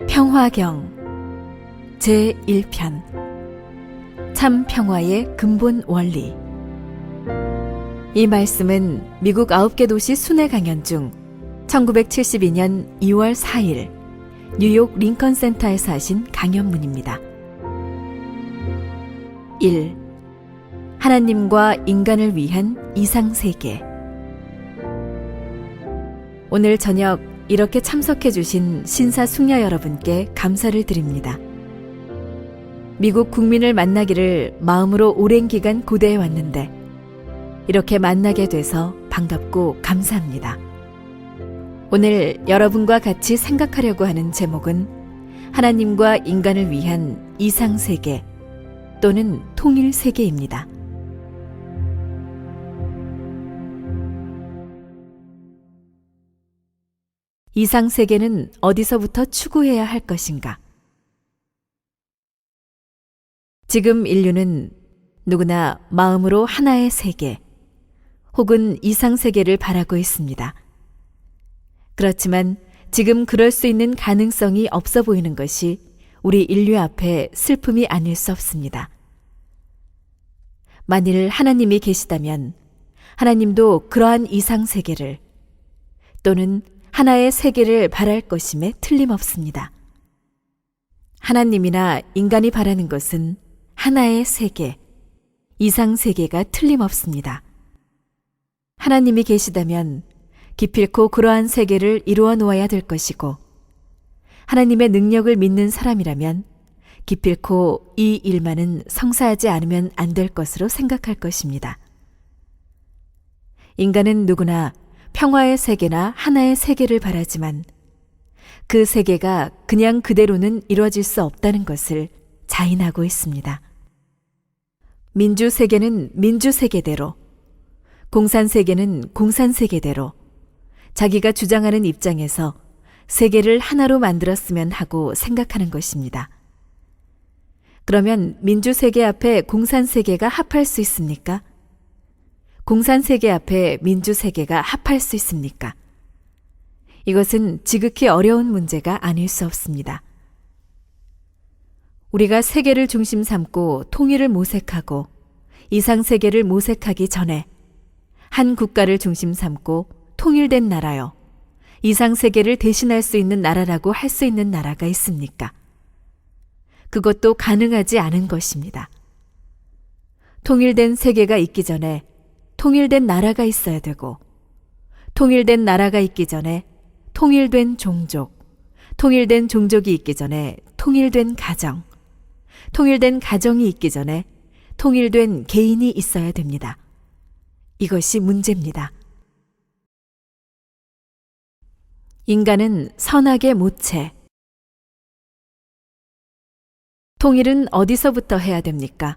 평화경 제1편 참 평화의 근본 원리. 이 말씀은 미국 9개 도시 순회 강연 중 1972년 2월 4일 뉴욕 링컨 센터에서 하신 강연문입니다. 1. 하나님과 인간을 위한 이상세계. 오늘 저녁 이렇게 참석해 주신 신사숙녀 여러분께 감사를 드립니다. 미국 국민을 만나기를 마음으로 오랜 기간 고대해 왔는데 이렇게 만나게 돼서 반갑고 감사합니다. 오늘 여러분과 같이 생각하려고 하는 제목은 하나님과 인간을 위한 이상세계 또는 통일세계입니다. 이상세계는 어디서부터 추구해야 할 것인가? 지금 인류는 누구나 마음으로 하나의 세계 혹은 이상세계를 바라고 있습니다. 그렇지만 지금 그럴 수 있는 가능성이 없어 보이는 것이 우리 인류 앞에 슬픔이 아닐 수 없습니다. 만일 하나님이 계시다면 하나님도 그러한 이상세계를 또는 하나의 세계를 바랄 것임에 틀림없습니다. 하나님이나 인간이 바라는 것은 하나의 세계, 이상세계가 틀림없습니다. 하나님이 계시다면 기필코 그러한 세계를 이루어 놓아야 될 것이고, 하나님의 능력을 믿는 사람이라면 기필코 이 일만은 성사하지 않으면 안 될 것으로 생각할 것입니다. 인간은 누구나 평화의 세계나 하나의 세계를 바라지만 그 세계가 그냥 그대로는 이루어질 수 없다는 것을 자인하고 있습니다. 민주세계는 민주세계대로, 공산세계는 공산세계대로 자기가 주장하는 입장에서 세계를 하나로 만들었으면 하고 생각하는 것입니다. 그러면 민주세계 앞에 공산세계가 합할 수 있습니까? 공산세계 앞에 민주세계가 합할 수 있습니까? 이것은 지극히 어려운 문제가 아닐 수 없습니다. 우리가 세계를 중심 삼고 통일을 모색하고 이상세계를 모색하기 전에 한 국가를 중심 삼고 통일된 나라요, 이상세계를 대신할 수 있는 나라라고 할 수 있는 나라가 있습니까? 그것도 가능하지 않은 것입니다. 통일된 세계가 있기 전에 통일된 나라가 있어야 되고, 통일된 나라가 있기 전에 통일된 종족, 통일된 종족이 있기 전에 통일된 가정, 통일된 가정이 있기 전에 통일된 개인이 있어야 됩니다. 이것이 문제입니다. 인간은 선악의 모체. 통일은 어디서부터 해야 됩니까?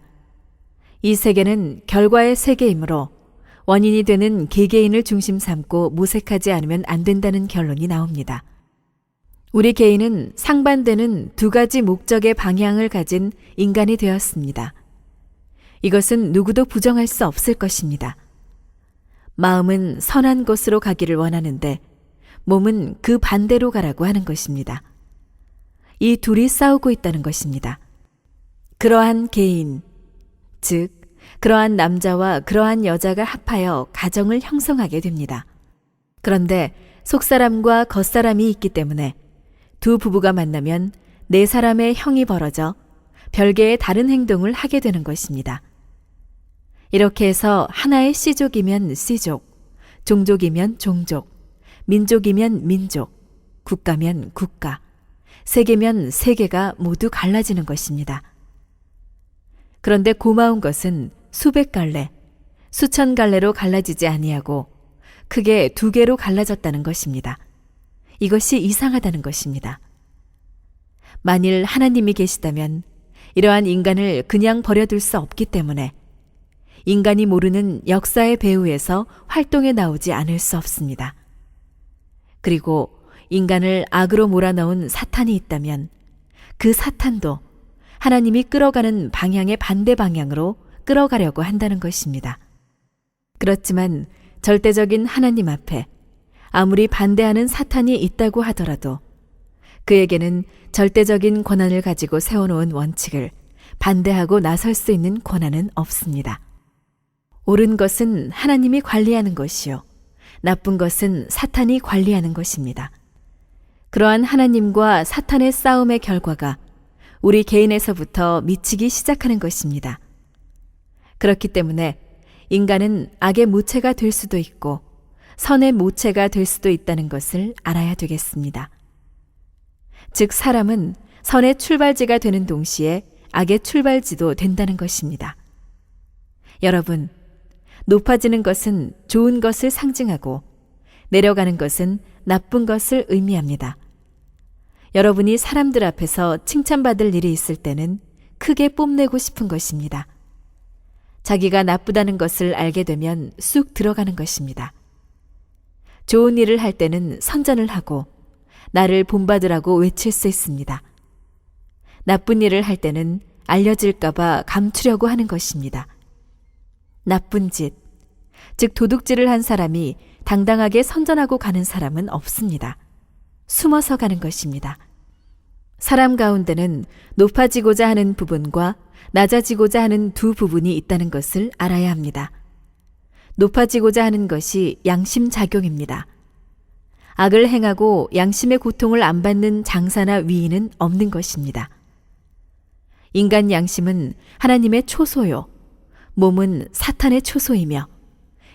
이 세계는 결과의 세계이므로 원인이 되는 개개인을 중심 삼고 모색하지 않으면 안 된다는 결론이 나옵니다. 우리 개인은 상반되는 두 가지 목적의 방향을 가진 인간이 되었습니다. 이것은 누구도 부정할 수 없을 것입니다. 마음은 선한 곳으로 가기를 원하는데 몸은 그 반대로 가라고 하는 것입니다. 이 둘이 싸우고 있다는 것입니다. 그러한 개인, 즉 그러한 남자와 그러한 여자가 합하여 가정을 형성하게 됩니다. 그런데 속사람과 겉사람이 있기 때문에 두 부부가 만나면 네 사람의 형이 벌어져 별개의 다른 행동을 하게 되는 것입니다. 이렇게 해서 하나의 씨족이면 씨족, 종족이면 종족, 민족이면 민족, 국가면 국가, 세계면 세계가 모두 갈라지는 것입니다. 그런데 고마운 것은 수백 갈래, 수천 갈래로 갈라지지 아니하고 크게 두 개로 갈라졌다는 것입니다. 이것이 이상하다는 것입니다. 만일 하나님이 계시다면 이러한 인간을 그냥 버려둘 수 없기 때문에 인간이 모르는 역사의 배후에서 활동해 나오지 않을 수 없습니다. 그리고 인간을 악으로 몰아넣은 사탄이 있다면 그 사탄도 하나님이 끌어가는 방향의 반대 방향으로 끌어가려고 한다는 것입니다. 그렇지만 절대적인 하나님 앞에 아무리 반대하는 사탄이 있다고 하더라도 그에게는 절대적인 권한을 가지고 세워놓은 원칙을 반대하고 나설 수 있는 권한은 없습니다. 옳은 것은 하나님이 관리하는 것이요, 나쁜 것은 사탄이 관리하는 것입니다. 그러한 하나님과 사탄의 싸움의 결과가 우리 개인에서부터 미치기 시작하는 것입니다. 그렇기 때문에 인간은 악의 모체가 될 수도 있고 선의 모체가 될 수도 있다는 것을 알아야 되겠습니다. 즉, 사람은 선의 출발지가 되는 동시에 악의 출발지도 된다는 것입니다. 여러분, 높아지는 것은 좋은 것을 상징하고 내려가는 것은 나쁜 것을 의미합니다. 여러분이 사람들 앞에서 칭찬받을 일이 있을 때는 크게 뽐내고 싶은 것입니다. 자기가 나쁘다는 것을 알게 되면 쑥 들어가는 것입니다. 좋은 일을 할 때는 선전을 하고 나를 본받으라고 외칠 수 있습니다. 나쁜 일을 할 때는 알려질까봐 감추려고 하는 것입니다. 나쁜 짓, 즉 도둑질을 한 사람이 당당하게 선전하고 가는 사람은 없습니다. 숨어서 가는 것입니다. 사람 가운데는 높아지고자 하는 부분과 낮아지고자 하는 두 부분이 있다는 것을 알아야 합니다. 높아지고자 하는 것이 양심작용입니다. 악을 행하고 양심의 고통을 안 받는 장사나 위인은 없는 것입니다. 인간 양심은 하나님의 초소요, 몸은 사탄의 초소이며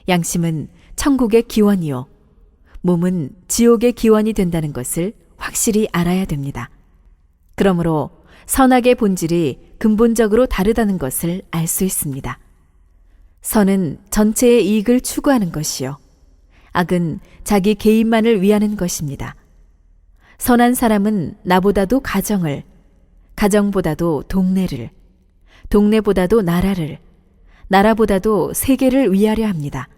양심은 천국의 기원이요, 몸은 지옥의 기원이 된다는 것을 확실히 알아야 됩니다. 그러므로 선악의 본질이 근본적으로 다르다는 것을 알 수 있습니다. 선은 전체의 이익을 추구하는 것이요, 악은 자기 개인만을 위하는 것입니다. 선한 사람은 나보다도 가정을, 가정보다도 동네를, 동네보다도 나라를, 나라보다도 세계를 위하려 합니다.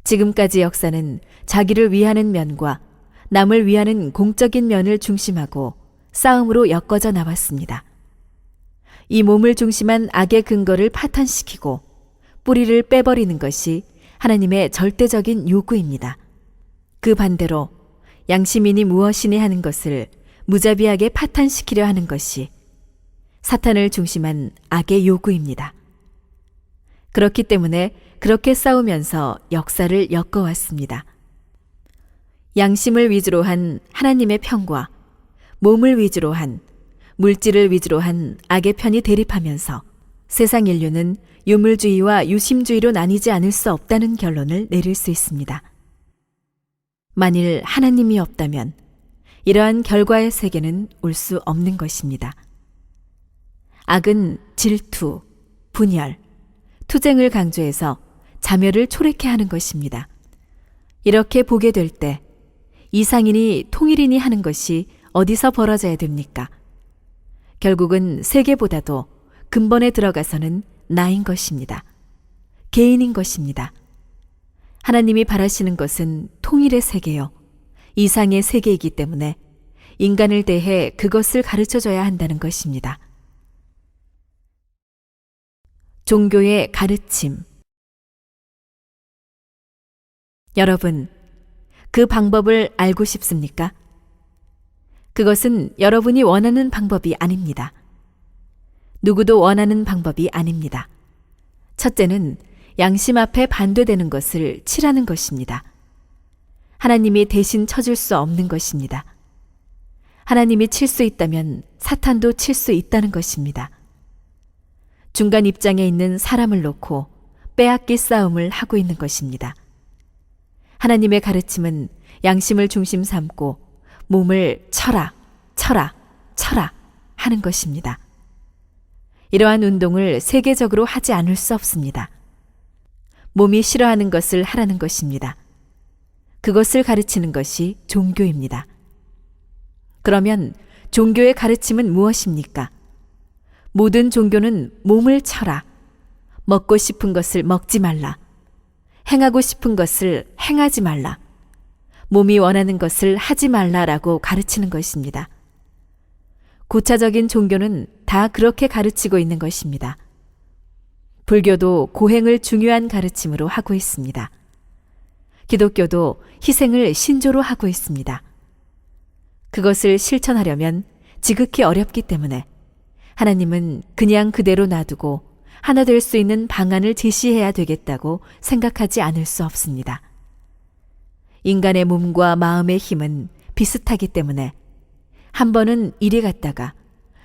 지금까지 역사는 자기를 위하는 면과 남을 위하는 공적인 면을 중심하고 싸움으로 엮어져 나왔습니다. 이 몸을 중심한 악의 근거를 파탄시키고 뿌리를 빼버리는 것이 하나님의 절대적인 요구입니다. 그 반대로 양심이니 무엇이니 하는 것을 무자비하게 파탄시키려 하는 것이 사탄을 중심한 악의 요구입니다. 그렇기 때문에 그렇게 싸우면서 역사를 엮어왔습니다. 양심을 위주로 한 하나님의 편과 몸을 위주로 한, 물질을 위주로 한 악의 편이 대립하면서 세상 인류는 유물주의와 유심주의로 나뉘지 않을 수 없다는 결론을 내릴 수 있습니다. 만일 하나님이 없다면 이러한 결과의 세계는 올 수 없는 것입니다. 악은 질투, 분열, 투쟁을 강조해서 자멸을 초래케 하는 것입니다. 이렇게 보게 될 때 이상이니 통일이니 하는 것이 어디서 벌어져야 됩니까? 결국은 세계보다도 근본에 들어가서는 나인 것입니다. 개인인 것입니다. 하나님이 바라시는 것은 통일의 세계요, 이상의 세계이기 때문에 인간을 대해 그것을 가르쳐줘야 한다는 것입니다. 종교의 가르침. 여러분, 그 방법을 알고 싶습니까? 그것은 여러분이 원하는 방법이 아닙니다. 누구도 원하는 방법이 아닙니다. 첫째는 양심 앞에 반대되는 것을 치라는 것입니다. 하나님이 대신 쳐줄 수 없는 것입니다. 하나님이 칠 수 있다면 사탄도 칠 수 있다는 것입니다. 중간 입장에 있는 사람을 놓고 빼앗기 싸움을 하고 있는 것입니다. 하나님의 가르침은 양심을 중심 삼고 몸을 쳐라, 쳐라, 쳐라 하는 것입니다. 이러한 운동을 세계적으로 하지 않을 수 없습니다. 몸이 싫어하는 것을 하라는 것입니다. 그것을 가르치는 것이 종교입니다. 그러면 종교의 가르침은 무엇입니까? 모든 종교는 몸을 쳐라, 먹고 싶은 것을 먹지 말라, 행하고 싶은 것을 행하지 말라, 몸이 원하는 것을 하지 말라라고 가르치는 것입니다. 고차적인 종교는 다 그렇게 가르치고 있는 것입니다. 불교도 고행을 중요한 가르침으로 하고 있습니다. 기독교도 희생을 신조로 하고 있습니다. 그것을 실천하려면 지극히 어렵기 때문에 하나님은 그냥 그대로 놔두고 하나 될 수 있는 방안을 제시해야 되겠다고 생각하지 않을 수 없습니다. 인간의 몸과 마음의 힘은 비슷하기 때문에 한 번은 이리 갔다가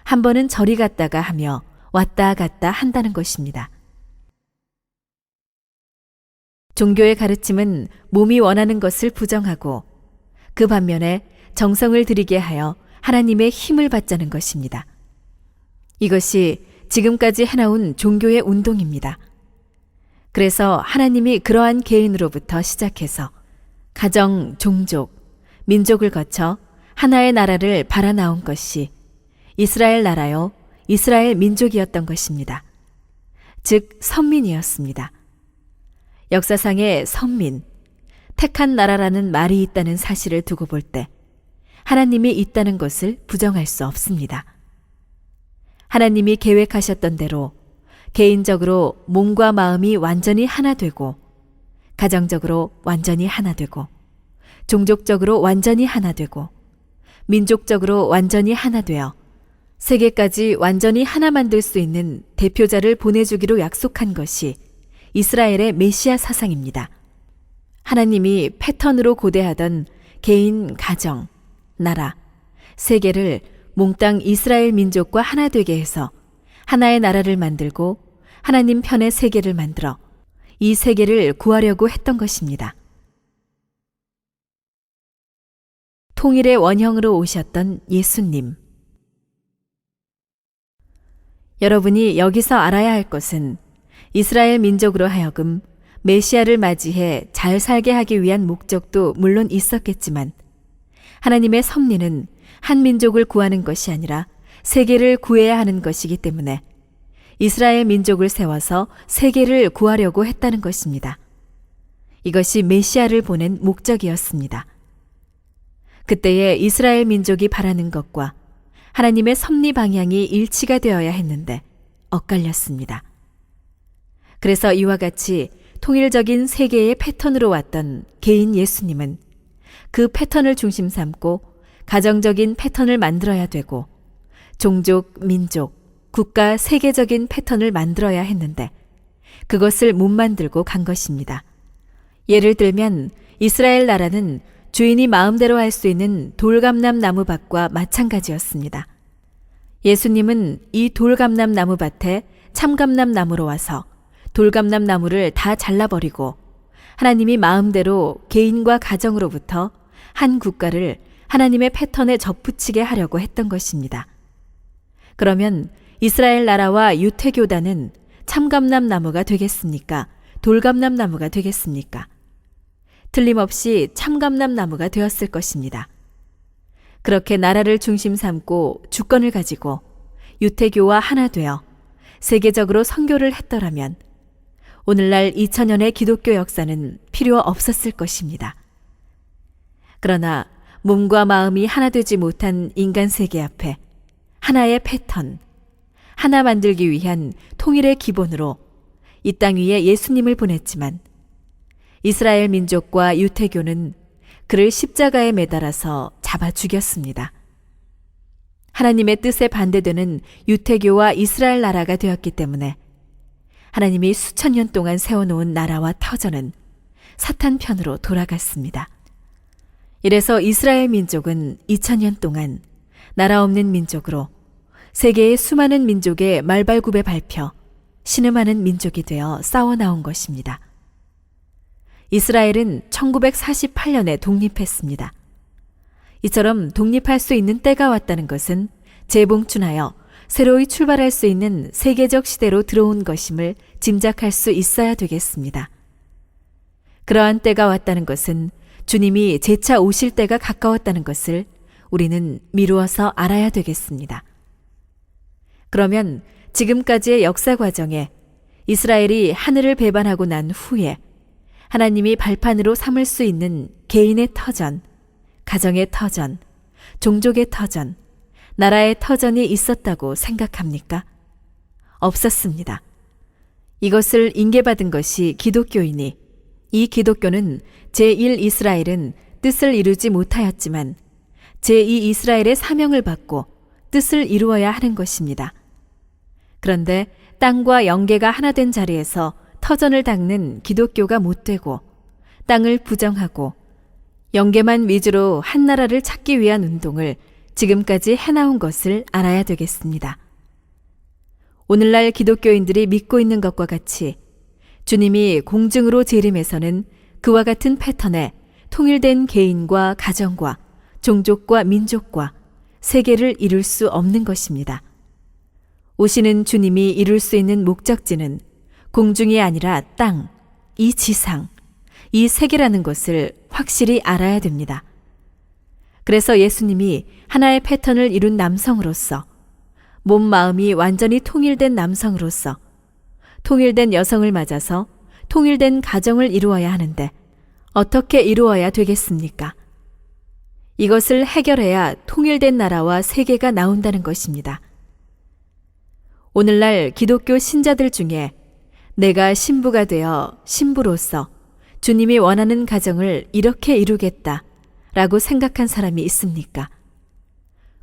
한 번은 저리 갔다가 하며 왔다 갔다 한다는 것입니다. 종교의 가르침은 몸이 원하는 것을 부정하고 그 반면에 정성을 들이게 하여 하나님의 힘을 받자는 것입니다. 이것이 지금까지 해나온 종교의 운동입니다. 그래서 하나님이 그러한 개인으로부터 시작해서 가정, 종족, 민족을 거쳐 하나의 나라를 발아나온 것이 이스라엘 나라요, 이스라엘 민족이었던 것입니다. 즉 선민이었습니다. 역사상의 선민, 택한 나라라는 말이 있다는 사실을 두고 볼 때 하나님이 있다는 것을 부정할 수 없습니다. 하나님이 계획하셨던 대로 개인적으로 몸과 마음이 완전히 하나 되고 가정적으로 완전히 하나 되고 종족적으로 완전히 하나 되고 민족적으로 완전히 하나 되어 세계까지 완전히 하나 만들 수 있는 대표자를 보내주기로 약속한 것이 이스라엘의 메시아 사상입니다. 하나님이 패턴으로 고대하던 개인, 가정, 나라, 세계를 몽땅 이스라엘 민족과 하나 되게 해서 하나의 나라를 만들고 하나님 편의 세계를 만들어 이 세계를 구하려고 했던 것입니다. 통일의 원형으로 오셨던 예수님. 여러분이 여기서 알아야 할 것은 이스라엘 민족으로 하여금 메시아를 맞이해 잘 살게 하기 위한 목적도 물론 있었겠지만 하나님의 섭리는 한 민족을 구하는 것이 아니라 세계를 구해야 하는 것이기 때문에 이스라엘 민족을 세워서 세계를 구하려고 했다는 것입니다. 이것이 메시아를 보낸 목적이었습니다. 그때에 이스라엘 민족이 바라는 것과 하나님의 섭리 방향이 일치가 되어야 했는데 엇갈렸습니다. 그래서 이와 같이 통일적인 세계의 패턴으로 왔던 개인 예수님은 그 패턴을 중심 삼고 가정적인 패턴을 만들어야 되고 종족, 민족, 국가, 세계적인 패턴을 만들어야 했는데 그것을 못 만들고 간 것입니다. 예를 들면 이스라엘 나라는 주인이 마음대로 할 수 있는 돌감람 나무밭과 마찬가지였습니다. 예수님은 이 돌감람 나무밭에 참감람 나무로 와서 돌감람 나무를 다 잘라버리고 하나님이 마음대로 개인과 가정으로부터 한 국가를 하나님의 패턴에 접붙이게 하려고 했던 것입니다. 그러면 이스라엘 나라와 유태교단은 참감람 나무가 되겠습니까? 돌감람 나무가 되겠습니까? 틀림없이 참감람 나무가 되었을 것입니다. 그렇게 나라를 중심 삼고 주권을 가지고 유태교와 하나 되어 세계적으로 선교를 했더라면 오늘날 2000년의 기독교 역사는 필요 없었을 것입니다. 그러나 몸과 마음이 하나 되지 못한 인간 세계 앞에 하나의 패턴, 하나 만들기 위한 통일의 기본으로 이 땅 위에 예수님을 보냈지만 이스라엘 민족과 유태교는 그를 십자가에 매달아서 잡아 죽였습니다. 하나님의 뜻에 반대되는 유태교와 이스라엘 나라가 되었기 때문에 하나님이 수천 년 동안 세워놓은 나라와 터전은 사탄 편으로 돌아갔습니다. 이래서 이스라엘 민족은 2000년 동안 나라 없는 민족으로 세계의 수많은 민족의 말발굽에 밟혀 신음하는 민족이 되어 싸워나온 것입니다. 이스라엘은 1948년에 독립했습니다. 이처럼 독립할 수 있는 때가 왔다는 것은 재봉춘하여 새로이 출발할 수 있는 세계적 시대로 들어온 것임을 짐작할 수 있어야 되겠습니다. 그러한 때가 왔다는 것은 주님이 재차 오실 때가 가까웠다는 것을 우리는 미루어서 알아야 되겠습니다. 그러면 지금까지의 역사 과정에 이스라엘이 하늘을 배반하고 난 후에 하나님이 발판으로 삼을 수 있는 개인의 터전, 가정의 터전, 종족의 터전, 나라의 터전이 있었다고 생각합니까? 없었습니다. 이것을 인계받은 것이 기독교이니 이 기독교는 제1 이스라엘은 뜻을 이루지 못하였지만 제2 이스라엘의 사명을 받고 뜻을 이루어야 하는 것입니다. 그런데 땅과 영계가 하나 된 자리에서 터전을 닦는 기독교가 못되고 땅을 부정하고 영계만 위주로 한 나라를 찾기 위한 운동을 지금까지 해나온 것을 알아야 되겠습니다. 오늘날 기독교인들이 믿고 있는 것과 같이 주님이 공중으로 재림해서는 그와 같은 패턴에 통일된 개인과 가정과 종족과 민족과 세계를 이룰 수 없는 것입니다. 오시는 주님이 이룰 수 있는 목적지는 공중이 아니라 땅, 이 지상, 이 세계라는 것을 확실히 알아야 됩니다. 그래서 예수님이 하나의 패턴을 이룬 남성으로서, 몸 마음이 완전히 통일된 남성으로서, 통일된 여성을 맞아서 통일된 가정을 이루어야 하는데 어떻게 이루어야 되겠습니까? 이것을 해결해야 통일된 나라와 세계가 나온다는 것입니다. 오늘날 기독교 신자들 중에 내가 신부가 되어 신부로서 주님이 원하는 가정을 이렇게 이루겠다 라고 생각한 사람이 있습니까?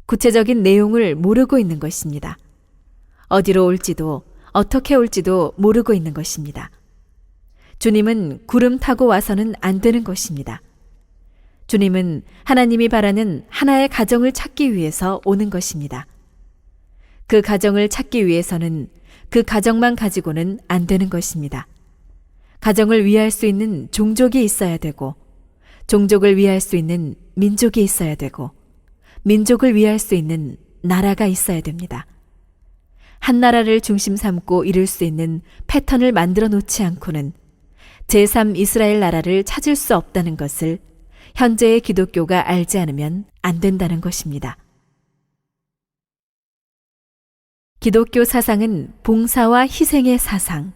구체적인 내용을 모르고 있는 것입니다. 어디로 올지도 어떻게 올지도 모르고 있는 것입니다. 주님은 구름 타고 와서는 안 되는 것입니다. 주님은 하나님이 바라는 하나의 가정을 찾기 위해서 오는 것입니다. 그 가정을 찾기 위해서는 그 가정만 가지고는 안 되는 것입니다. 가정을 위할 수 있는 종족이 있어야 되고, 종족을 위할 수 있는 민족이 있어야 되고, 민족을 위할 수 있는 나라가 있어야 됩니다. 한 나라를 중심 삼고 이룰 수 있는 패턴을 만들어 놓지 않고는 제3 이스라엘 나라를 찾을 수 없다는 것을 현재의 기독교가 알지 않으면 안 된다는 것입니다. 기독교 사상은 봉사와 희생의 사상.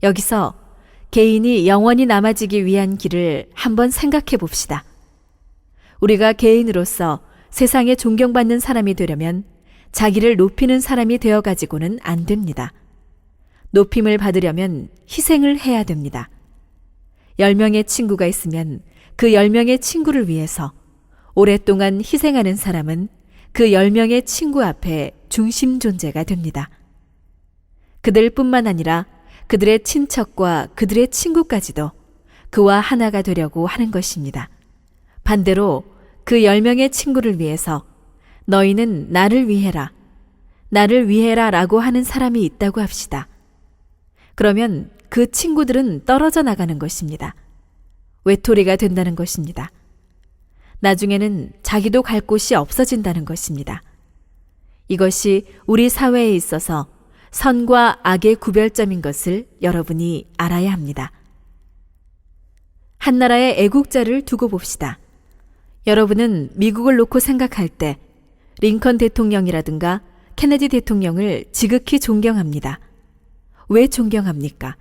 여기서 개인이 영원히 남아지기 위한 길을 한번 생각해 봅시다. 우리가 개인으로서 세상에 존경받는 사람이 되려면 자기를 높이는 사람이 되어가지고는 안 됩니다. 높임을 받으려면 희생을 해야 됩니다. 10명의 친구가 있으면 그 10명의 친구를 위해서 오랫동안 희생하는 사람은 그 10명의 친구 앞에 중심 존재가 됩니다. 그들뿐만 아니라 그들의 친척과 그들의 친구까지도 그와 하나가 되려고 하는 것입니다. 반대로 그 10명의 친구를 위해서 너희는 나를 위해라, 나를 위해라 라고 하는 사람이 있다고 합시다. 그러면 그 친구들은 떨어져 나가는 것입니다. 외톨이가 된다는 것입니다. 나중에는 자기도 갈 곳이 없어진다는 것입니다. 이것이 우리 사회에 있어서 선과 악의 구별점인 것을 여러분이 알아야 합니다. 한 나라의 애국자를 두고 봅시다. 여러분은 미국을 놓고 생각할 때 링컨 대통령이라든가 케네디 대통령을 지극히 존경합니다. 왜 존경합니까?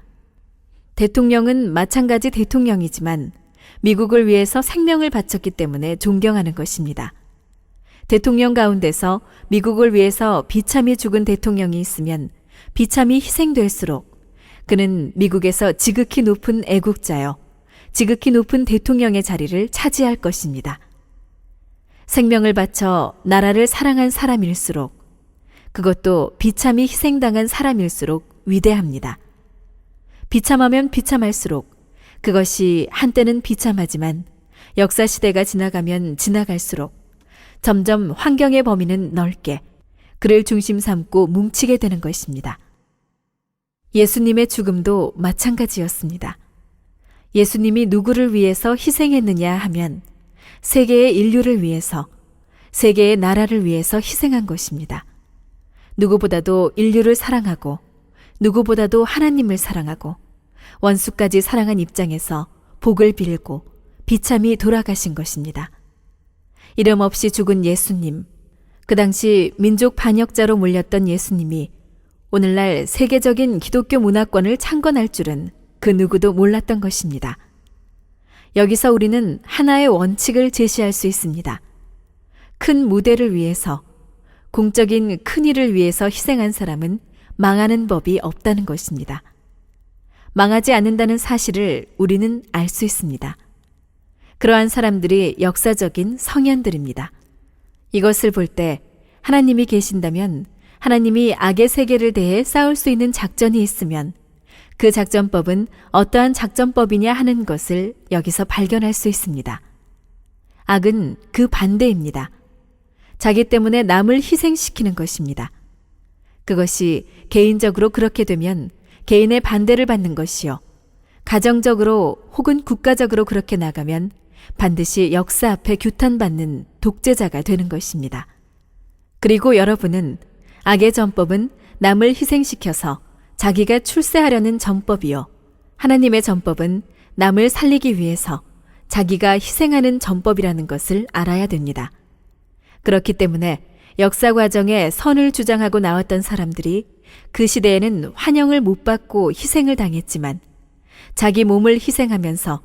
대통령은 마찬가지 대통령이지만 미국을 위해서 생명을 바쳤기 때문에 존경하는 것입니다. 대통령 가운데서 미국을 위해서 비참히 죽은 대통령이 있으면 비참히 희생될수록 그는 미국에서 지극히 높은 애국자요, 지극히 높은 대통령의 자리를 차지할 것입니다. 생명을 바쳐 나라를 사랑한 사람일수록, 그것도 비참히 희생당한 사람일수록 위대합니다. 비참하면 비참할수록 그것이 한때는 비참하지만 역사 시대가 지나가면 지나갈수록 점점 환경의 범위는 넓게 그를 중심 삼고 뭉치게 되는 것입니다. 예수님의 죽음도 마찬가지였습니다. 예수님이 누구를 위해서 희생했느냐 하면 세계의 인류를 위해서, 세계의 나라를 위해서 희생한 것입니다. 누구보다도 인류를 사랑하고 누구보다도 하나님을 사랑하고 원수까지 사랑한 입장에서 복을 빌고 비참히 돌아가신 것입니다. 이름 없이 죽은 예수님, 그 당시 민족 반역자로 몰렸던 예수님이 오늘날 세계적인 기독교 문화권을 창건할 줄은 그 누구도 몰랐던 것입니다. 여기서 우리는 하나의 원칙을 제시할 수 있습니다. 큰 무대를 위해서, 공적인 큰 일을 위해서 희생한 사람은 망하는 법이 없다는 것입니다. 망하지 않는다는 사실을 우리는 알 수 있습니다. 그러한 사람들이 역사적인 성현들입니다. 이것을 볼 때 하나님이 계신다면 하나님이 악의 세계를 대해 싸울 수 있는 작전이 있으면 그 작전법은 어떠한 작전법이냐 하는 것을 여기서 발견할 수 있습니다. 악은 그 반대입니다. 자기 때문에 남을 희생시키는 것입니다. 그것이 개인적으로 그렇게 되면 개인의 반대를 받는 것이요. 가정적으로 혹은 국가적으로 그렇게 나가면 반드시 역사 앞에 규탄받는 독재자가 되는 것입니다. 그리고 여러분은 악의 전법은 남을 희생시켜서 자기가 출세하려는 전법이요. 하나님의 전법은 남을 살리기 위해서 자기가 희생하는 전법이라는 것을 알아야 됩니다. 그렇기 때문에 역사 과정에 선을 주장하고 나왔던 사람들이 그 시대에는 환영을 못 받고 희생을 당했지만 자기 몸을 희생하면서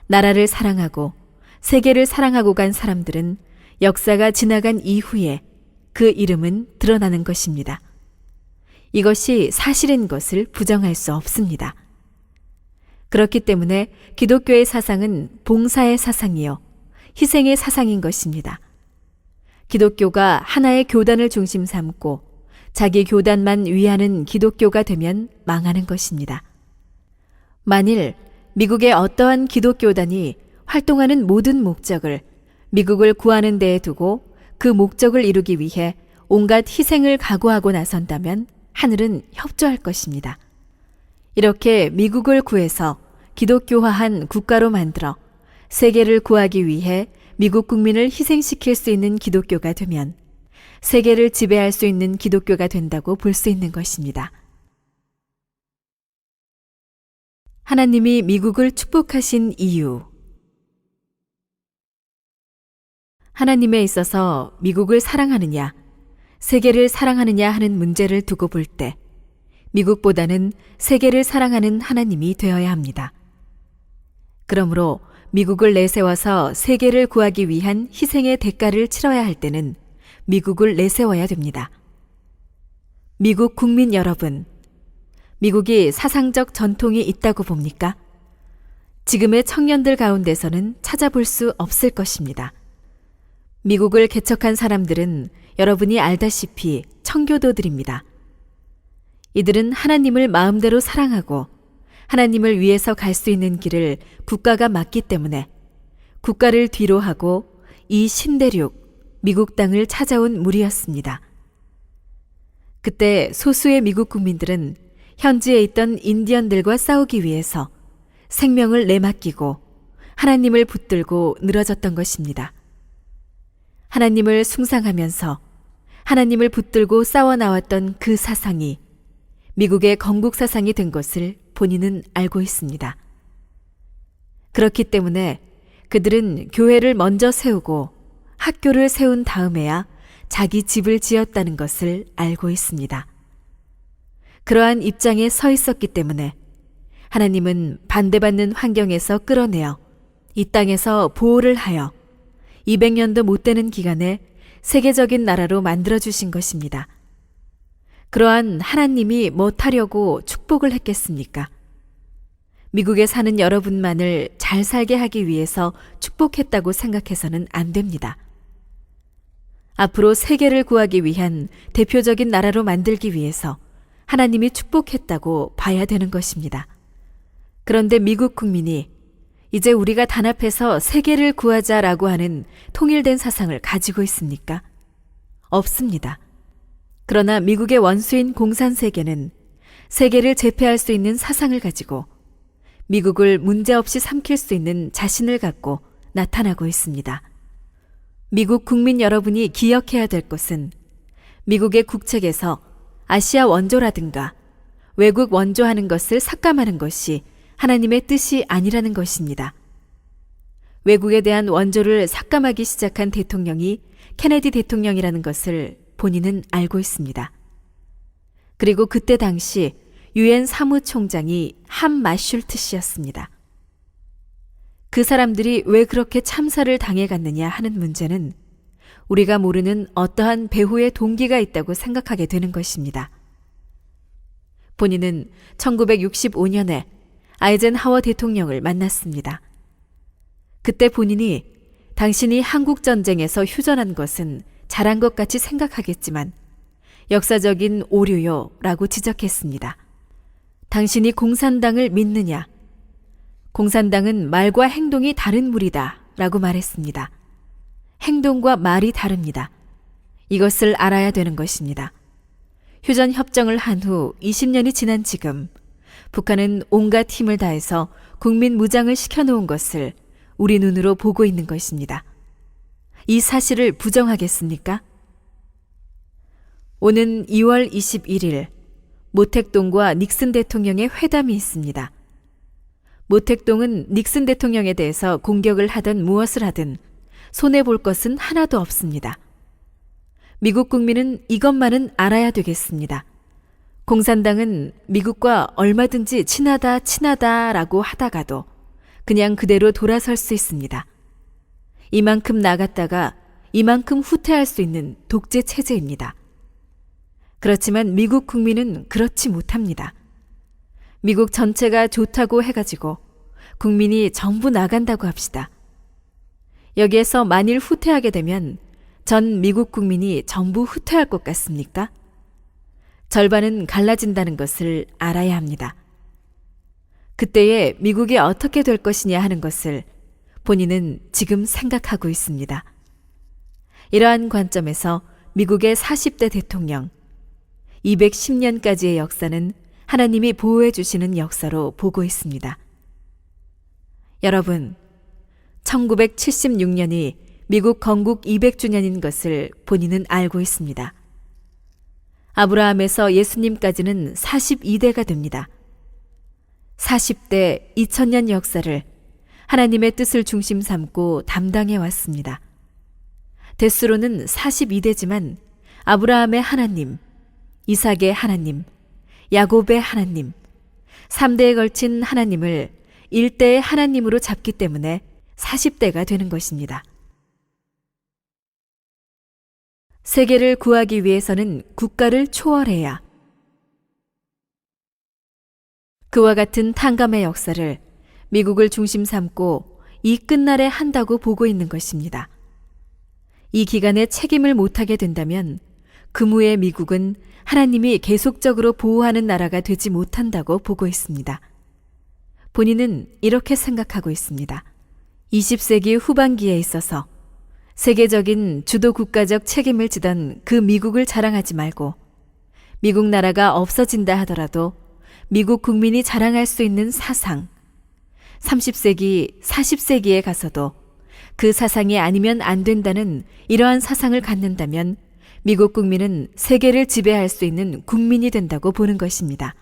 나라를 사랑하고 세계를 사랑하고 간 사람들은 역사가 지나간 이후에 그 이름은 드러나는 것입니다. 이것이 사실인 것을 부정할 수 없습니다. 그렇기 때문에 기독교의 사상은 봉사의 사상이요, 희생의 사상인 것입니다. 기독교가 하나의 교단을 중심 삼고 자기 교단만 위하는 기독교가 되면 망하는 것입니다. 만일 미국의 어떠한 기독교단이 활동하는 모든 목적을 미국을 구하는 데에 두고 그 목적을 이루기 위해 온갖 희생을 각오하고 나선다면 하늘은 협조할 것입니다. 이렇게 미국을 구해서 기독교화한 국가로 만들어 세계를 구하기 위해 미국 국민을 희생시킬 수 있는 기독교가 되면 세계를 지배할 수 있는 기독교가 된다고 볼 수 있는 것입니다. 하나님이 미국을 축복하신 이유. 하나님에 있어서 미국을 사랑하느냐, 세계를 사랑하느냐 하는 문제를 두고 볼 때 미국보다는 세계를 사랑하는 하나님이 되어야 합니다. 그러므로 미국을 내세워서 세계를 구하기 위한 희생의 대가를 치러야 할 때는 미국을 내세워야 됩니다. 미국 국민 여러분, 미국이 사상적 전통이 있다고 봅니까? 지금의 청년들 가운데서는 찾아볼 수 없을 것입니다. 미국을 개척한 사람들은 여러분이 알다시피 청교도들입니다. 이들은 하나님을 마음대로 사랑하고 하나님을 위해서 갈 수 있는 길을 국가가 막기 때문에 국가를 뒤로 하고 이 신대륙, 미국 땅을 찾아온 무리였습니다. 그때 소수의 미국 국민들은 현지에 있던 인디언들과 싸우기 위해서 생명을 내맡기고 하나님을 붙들고 늘어졌던 것입니다. 하나님을 숭상하면서 하나님을 붙들고 싸워나왔던 그 사상이 미국의 건국 사상이 된 것을 본인은 알고 있습니다. 그렇기 때문에 그들은 교회를 먼저 세우고 학교를 세운 다음에야 자기 집을 지었다는 것을 알고 있습니다. 그러한 입장에 서 있었기 때문에 하나님은 반대받는 환경에서 끌어내어 이 땅에서 보호를 하여 200년도 못 되는 기간에 세계적인 나라로 만들어주신 것입니다. 그러한 하나님이 못하려고 축복을 했겠습니까? 미국에 사는 여러분만을 잘 살게 하기 위해서 축복했다고 생각해서는 안 됩니다. 앞으로 세계를 구하기 위한 대표적인 나라로 만들기 위해서 하나님이 축복했다고 봐야 되는 것입니다. 그런데 미국 국민이 이제 우리가 단합해서 세계를 구하자라고 하는 통일된 사상을 가지고 있습니까? 없습니다. 그러나 미국의 원수인 공산세계는 세계를 제패할 수 있는 사상을 가지고 미국을 문제없이 삼킬 수 있는 자신을 갖고 나타나고 있습니다. 미국 국민 여러분이 기억해야 될 것은 미국의 국책에서 아시아 원조라든가 외국 원조하는 것을 삭감하는 것이 하나님의 뜻이 아니라는 것입니다. 외국에 대한 원조를 삭감하기 시작한 대통령이 케네디 대통령이라는 것을 본인은 알고 있습니다. 그리고 그때 당시 유엔 사무총장이 한 마슐트 씨였습니다. 그 사람들이 왜 그렇게 참사를 당해갔느냐 하는 문제는 우리가 모르는 어떠한 배후의 동기가 있다고 생각하게 되는 것입니다. 본인은 1965년에 아이젠하워 대통령을 만났습니다. 그때 본인이 당신이 한국전쟁에서 휴전한 것은 잘한 것 같이 생각하겠지만 역사적인 오류요 라고 지적했습니다. 당신이 공산당을 믿느냐? 공산당은 말과 행동이 다른 무리다 라고 말했습니다. 행동과 말이 다릅니다. 이것을 알아야 되는 것입니다. 휴전 협정을 한 후 20년이 지난 지금 북한은 온갖 힘을 다해서 국민 무장을 시켜놓은 것을 우리 눈으로 보고 있는 것입니다. 이 사실을 부정하겠습니까? 오는 2월 21일 모택동과 닉슨 대통령의 회담이 있습니다. 모택동은 닉슨 대통령에 대해서 공격을 하든 무엇을 하든 손해볼 것은 하나도 없습니다. 미국 국민은 이것만은 알아야 되겠습니다. 공산당은 미국과 얼마든지 친하다라고 하다가도 그냥 그대로 돌아설 수 있습니다. 이만큼 나갔다가 이만큼 후퇴할 수 있는 독재 체제입니다. 그렇지만 미국 국민은 그렇지 못합니다. 미국 전체가 좋다고 해가지고 국민이 전부 나간다고 합시다. 여기에서 만일 후퇴하게 되면 전 미국 국민이 전부 후퇴할 것 같습니까? 절반은 갈라진다는 것을 알아야 합니다. 그때에 미국이 어떻게 될 것이냐 하는 것을 본인은 지금 생각하고 있습니다. 이러한 관점에서 미국의 40대 대통령, 210년까지의 역사는 하나님이 보호해 주시는 역사로 보고 있습니다. 여러분, 1976년이 미국 건국 200주년인 것을 본인은 알고 있습니다. 아브라함에서 예수님까지는 42대가 됩니다. 40대 2000년 역사를 하나님의 뜻을 중심 삼고 담당해 왔습니다. 대수로는 42대지만 아브라함의 하나님, 이삭의 하나님, 야곱의 하나님, 3대에 걸친 하나님을 1대의 하나님으로 잡기 때문에 40대가 되는 것입니다. 세계를 구하기 위해서는 국가를 초월해야 그와 같은 탕감의 역사를 미국을 중심 삼고 이 끝날에 한다고 보고 있는 것입니다. 이 기간에 책임을 못하게 된다면 그무의 미국은 하나님이 계속적으로 보호하는 나라가 되지 못한다고 보고 있습니다. 본인은 이렇게 생각하고 있습니다. 20세기 후반기에 있어서 세계적인 주도 국가적 책임을 지던 그 미국을 자랑하지 말고 미국 나라가 없어진다 하더라도 미국 국민이 자랑할 수 있는 사상, 30세기, 40세기에 가서도 그 사상이 아니면 안 된다는 이러한 사상을 갖는다면 미국 국민은 세계를 지배할 수 있는 국민이 된다고 보는 것입니다.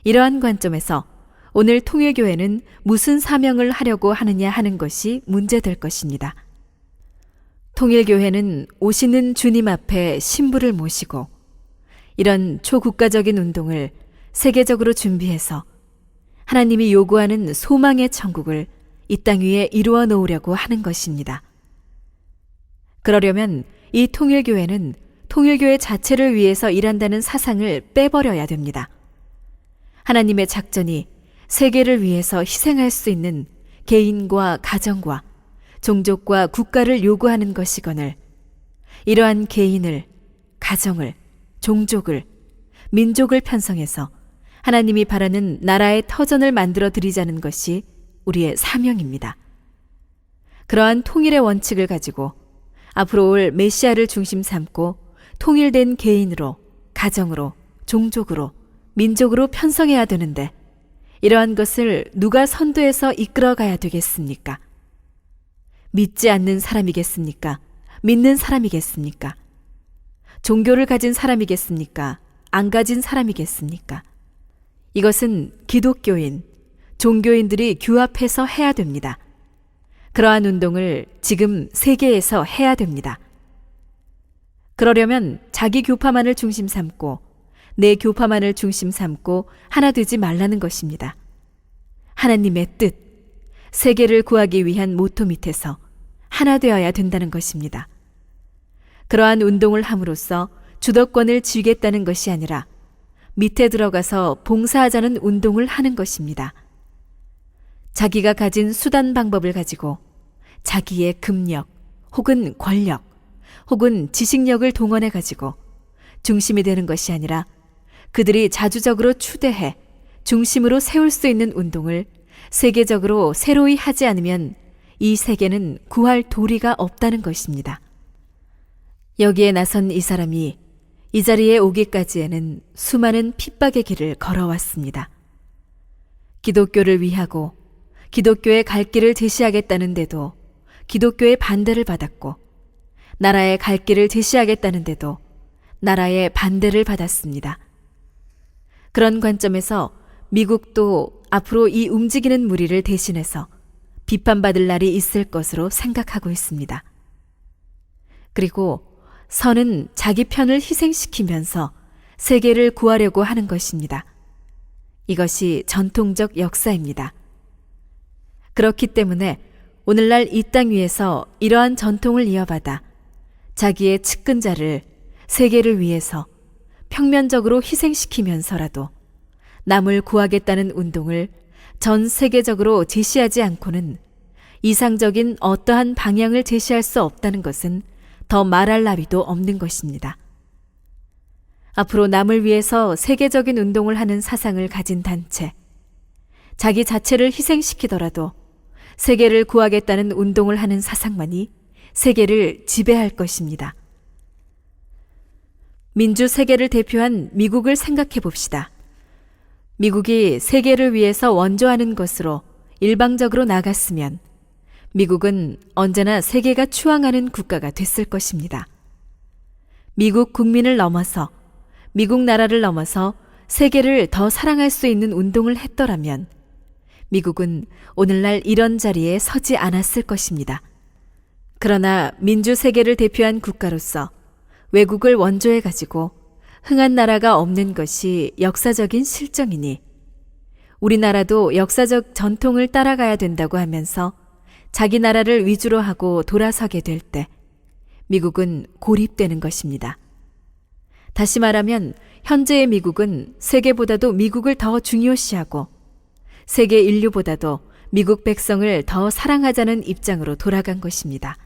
이러한 관점에서 오늘 통일교회는 무슨 사명을 하려고 하느냐 하는 것이 문제될 것입니다. 통일교회는 오시는 주님 앞에 신부를 모시고 이런 초국가적인 운동을 세계적으로 준비해서 하나님이 요구하는 소망의 천국을 이 땅 위에 이루어 놓으려고 하는 것입니다. 그러려면 이 통일교회는 통일교회 자체를 위해서 일한다는 사상을 빼버려야 됩니다. 하나님의 작전이 세계를 위해서 희생할 수 있는 개인과 가정과 종족과 국가를 요구하는 것이거늘 이러한 개인을, 가정을, 종족을, 민족을 편성해서 하나님이 바라는 나라의 터전을 만들어 드리자는 것이 우리의 사명입니다. 그러한 통일의 원칙을 가지고 앞으로 올 메시아를 중심 삼고 통일된 개인으로, 가정으로, 종족으로, 민족으로 편성해야 되는데 이러한 것을 누가 선도해서 이끌어가야 되겠습니까? 믿지 않는 사람이겠습니까? 믿는 사람이겠습니까? 종교를 가진 사람이겠습니까? 안 가진 사람이겠습니까? 이것은 기독교인, 종교인들이 규합해서 해야 됩니다. 그러한 운동을 지금 세계에서 해야 됩니다. 그러려면 자기 교파만을 중심 삼고 내 교파만을 중심 삼고 하나 되지 말라는 것입니다. 하나님의 뜻, 세계를 구하기 위한 모토 밑에서 하나 되어야 된다는 것입니다. 그러한 운동을 함으로써 주도권을 쥐겠다는 것이 아니라 밑에 들어가서 봉사하자는 운동을 하는 것입니다. 자기가 가진 수단 방법을 가지고 자기의 금력 혹은 권력 혹은 지식력을 동원해 가지고 중심이 되는 것이 아니라 그들이 자주적으로 추대해 중심으로 세울 수 있는 운동을 세계적으로 새로이 하지 않으면 이 세계는 구할 도리가 없다는 것입니다. 여기에 나선 이 사람이 이 자리에 오기까지에는 수많은 핍박의 길을 걸어왔습니다. 기독교를 위하고 기독교의 갈 길을 제시하겠다는데도 기독교의 반대를 받았고, 나라의 갈 길을 제시하겠다는데도 나라의 반대를 받았습니다. 그런 관점에서 미국도 앞으로 이 움직이는 무리를 대신해서 비판받을 날이 있을 것으로 생각하고 있습니다. 그리고 선은 자기 편을 희생시키면서 세계를 구하려고 하는 것입니다. 이것이 전통적 역사입니다. 그렇기 때문에 오늘날 이 땅 위에서 이러한 전통을 이어받아 자기의 측근자를 세계를 위해서 평면적으로 희생시키면서라도 남을 구하겠다는 운동을 전 세계적으로 제시하지 않고는 이상적인 어떠한 방향을 제시할 수 없다는 것은 더 말할 나위도 없는 것입니다. 앞으로 남을 위해서 세계적인 운동을 하는 사상을 가진 단체, 자기 자체를 희생시키더라도 세계를 구하겠다는 운동을 하는 사상만이 세계를 지배할 것입니다. 민주 세계를 대표한 미국을 생각해 봅시다. 미국이 세계를 위해서 원조하는 것으로 일방적으로 나갔으면 미국은 언제나 세계가 추앙하는 국가가 됐을 것입니다. 미국 국민을 넘어서, 미국 나라를 넘어서 세계를 더 사랑할 수 있는 운동을 했더라면 미국은 오늘날 이런 자리에 서지 않았을 것입니다. 그러나 민주 세계를 대표한 국가로서 외국을 원조해가지고 흥한 나라가 없는 것이 역사적인 실정이니 우리나라도 역사적 전통을 따라가야 된다고 하면서 자기 나라를 위주로 하고 돌아서게 될 때 미국은 고립되는 것입니다. 다시 말하면 현재의 미국은 세계보다도 미국을 더 중요시하고 세계 인류보다도 미국 백성을 더 사랑하자는 입장으로 돌아간 것입니다.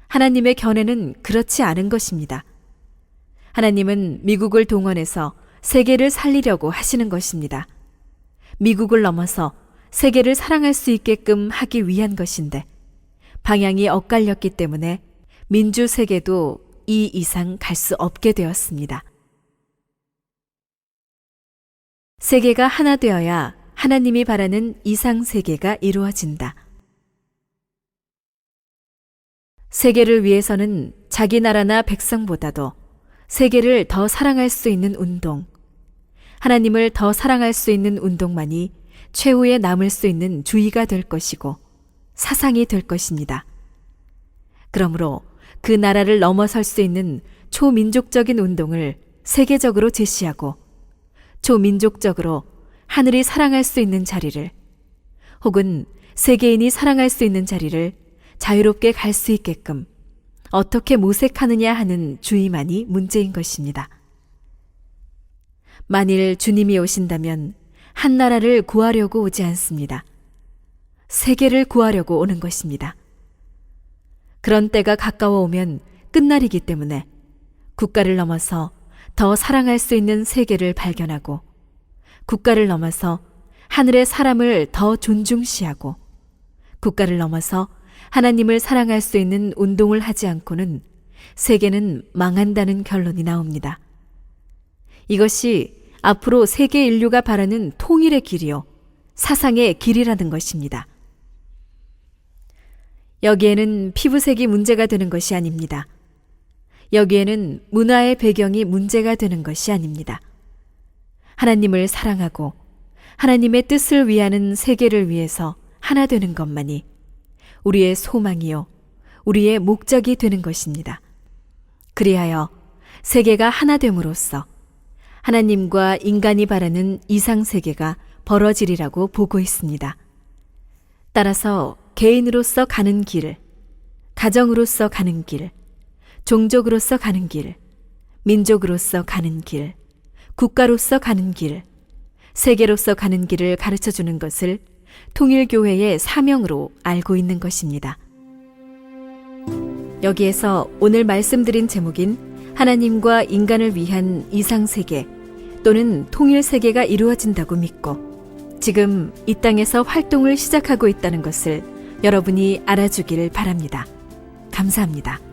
하나님의 견해는 그렇지 않은 것입니다. 하나님은 미국을 동원해서 세계를 살리려고 하시는 것입니다. 미국을 넘어서 세계를 사랑할 수 있게끔 하기 위한 것인데 방향이 엇갈렸기 때문에 민주 세계도 이 이상 갈 수 없게 되었습니다. 세계가 하나 되어야 하나님이 바라는 이상 세계가 이루어진다. 세계를 위해서는 자기 나라나 백성보다도 세계를 더 사랑할 수 있는 운동, 하나님을 더 사랑할 수 있는 운동만이 최후에 남을 수 있는 주의가 될 것이고 사상이 될 것입니다. 그러므로 그 나라를 넘어설 수 있는 초민족적인 운동을 세계적으로 제시하고 초민족적으로 하늘이 사랑할 수 있는 자리를 혹은 세계인이 사랑할 수 있는 자리를 자유롭게 갈 수 있게끔 어떻게 모색하느냐 하는 주의만이 문제인 것입니다. 만일 주님이 오신다면 한 나라를 구하려고 오지 않습니다. 세계를 구하려고 오는 것입니다. 그런 때가 가까워 오면 끝날이기 때문에 국가를 넘어서 더 사랑할 수 있는 세계를 발견하고 국가를 넘어서 하늘의 사람을 더 존중시하고 국가를 넘어서 하나님을 사랑할 수 있는 운동을 하지 않고는 세계는 망한다는 결론이 나옵니다. 이것이 앞으로 세계 인류가 바라는 통일의 길이요, 사상의 길이라는 것입니다. 여기에는 피부색이 문제가 되는 것이 아닙니다. 여기에는 문화의 배경이 문제가 되는 것이 아닙니다. 하나님을 사랑하고 하나님의 뜻을 위하는 세계를 위해서 하나 되는 것만이 우리의 소망이요, 우리의 목적이 되는 것입니다. 그리하여 세계가 하나 됨으로써 하나님과 인간이 바라는 이상 세계가 벌어지리라고 보고 있습니다. 따라서 개인으로서 가는 길, 가정으로서 가는 길, 종족으로서 가는 길, 민족으로서 가는 길, 국가로서 가는 길, 세계로서 가는 길을 가르쳐 주는 것을 통일교회의 사명으로 알고 있는 것입니다. 여기에서 오늘 말씀드린 제목인 하나님과 인간을 위한 이상세계 또는 통일세계가 이루어진다고 믿고 지금 이 땅에서 활동을 시작하고 있다는 것을 여러분이 알아주기를 바랍니다. 감사합니다.